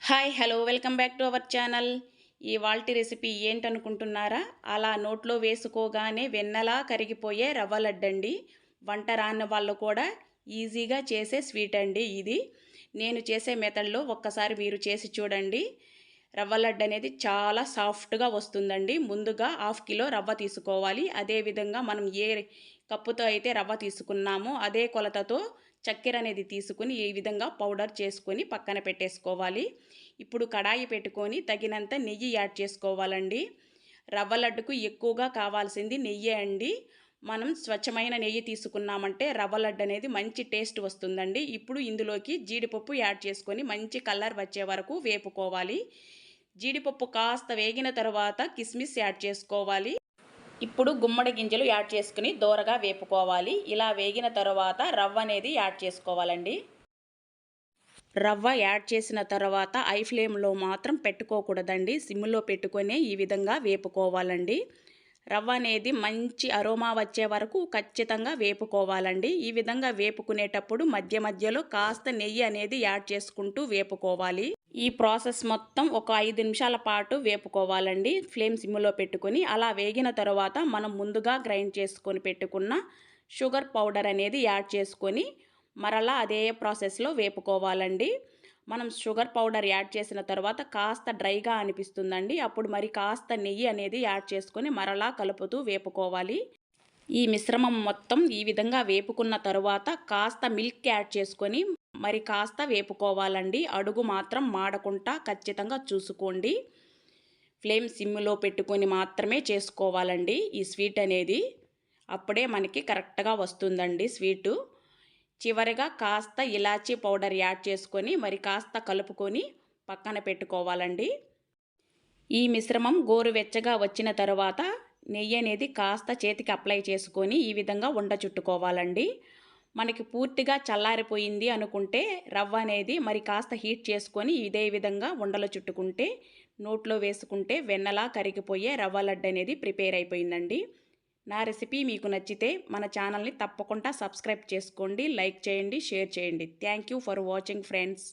Hi hello welcome back to our channel. ఇవాల్టి recipe ఏంటనుకుంటున్నారా? అలా నోట్లో వేసుకోగానే వెన్నలా కరిగిపోయే రవ్వ లడ్డండి. వంట రాని వాళ్ళు కూడా ఈజీగా చేసే స్వీట్ అండి ఇది. నేను చేసే మెథడ్లో ఒక్కసారి మీరు చేసి చూడండి. రవ్వ లడ్డు అనేది చాలా సాఫ్ట్గా వస్తుందండి. ముందుగా 1/2 కిలో రవ్వ తీసుకోవాలి. అదేవిధంగా మనం ఏ కప్పుతో అయితే రవ్వ తీసుకున్నామో అదే కొలతతో చక్కెర అనేది తీసుకుని ఈ విధంగా పౌడర్ చేసుకొని పక్కన పెట్టేసుకోవాలి. ఇప్పుడు కడాయి పెట్టుకొని తగినంత నెయ్యి యాడ్ చేసుకోవాలండి. రవ్వ లడ్డుకు ఎక్కువగా కావాల్సింది నెయ్యే అండి. మనం స్వచ్ఛమైన నెయ్యి తీసుకున్నామంటే రవ్వ లడ్డు అనేది మంచి టేస్ట్ వస్తుందండి. ఇప్పుడు ఇందులోకి జీడిపప్పు యాడ్ చేసుకొని మంచి కలర్ వచ్చే వరకు వేపుకోవాలి. జీడిపప్పు కాస్త వేగిన తర్వాత కిస్మిస్ యాడ్ చేసుకోవాలి. ఇప్పుడు గుమ్మడి గింజలు యాడ్ చేసుకుని దోరగా వేపుకోవాలి. ఇలా వేగిన తర్వాత రవ్వ అనేది యాడ్ చేసుకోవాలండి. రవ్వ యాడ్ చేసిన తర్వాత ఐ ఫ్లేమ్లో మాత్రం పెట్టుకోకూడదండి. సిమ్లో పెట్టుకొని ఈ విధంగా వేపుకోవాలండి. రవ్వ అనేది మంచి అరోమా వచ్చే వరకు ఖచ్చితంగా వేపుకోవాలండి. ఈ విధంగా వేపుకునేటప్పుడు మధ్య మధ్యలో కాస్త నెయ్యి అనేది యాడ్ చేసుకుంటూ వేపుకోవాలి. ఈ ప్రాసెస్ మొత్తం ఒక 5 నిమిషాల పాటు వేపుకోవాలండి. ఫ్లేమ్ సిమ్లో పెట్టుకొని అలా వేగిన తర్వాత మనం ముందుగా గ్రైండ్ చేసుకొని పెట్టుకున్న షుగర్ పౌడర్ అనేది యాడ్ చేసుకొని మరలా అదే ప్రాసెస్లో వేపుకోవాలండి. మనం షుగర్ పౌడర్ యాడ్ చేసిన తర్వాత కాస్త డ్రైగా అనిపిస్తుందండి. అప్పుడు మరి కాస్త నెయ్యి అనేది యాడ్ చేసుకొని మరలా కలుపుతూ వేపుకోవాలి. ఈ మిశ్రమం మొత్తం ఈ విధంగా వేపుకున్న తరువాత కాస్త మిల్క్ యాడ్ చేసుకొని మరి కాస్త వేపుకోవాలండి. అడుగు మాత్రం మాడకుండా ఖచ్చితంగా చూసుకోండి. ఫ్లేమ్ సిమ్లో పెట్టుకొని మాత్రమే చేసుకోవాలండి ఈ స్వీట్ అనేది. అప్పుడే మనకి కరెక్ట్గా వస్తుందండి స్వీటు. చివరిగా కాస్త ఇలాచీ పౌడర్ యాడ్ చేసుకొని మరి కాస్త కలుపుకొని పక్కన పెట్టుకోవాలండి. ఈ మిశ్రమం గోరువెచ్చగా వచ్చిన తర్వాత నెయ్యి అనేది కాస్త చేతికి అప్లై చేసుకొని ఈ విధంగా ఉండ చుట్టుకోవాలండి. మనకి పూర్తిగా చల్లారిపోయింది అనుకుంటే రవ్వ అనేది మరి కాస్త హీట్ చేసుకొని ఇదే విధంగా ఉండలు చుట్టుకుంటే నోట్లో వేసుకుంటే వెన్నలా కరిగిపోయే రవ్వ లడ్డు అనేది ప్రిపేర్ అయిపోయిందండి. నా రెసిపీ మీకు నచ్చితే మన ఛానల్ని తప్పకుండా సబ్స్క్రైబ్ చేసుకోండి, లైక్ చేయండి, షేర్ చేయండి. Thank you for watching friends.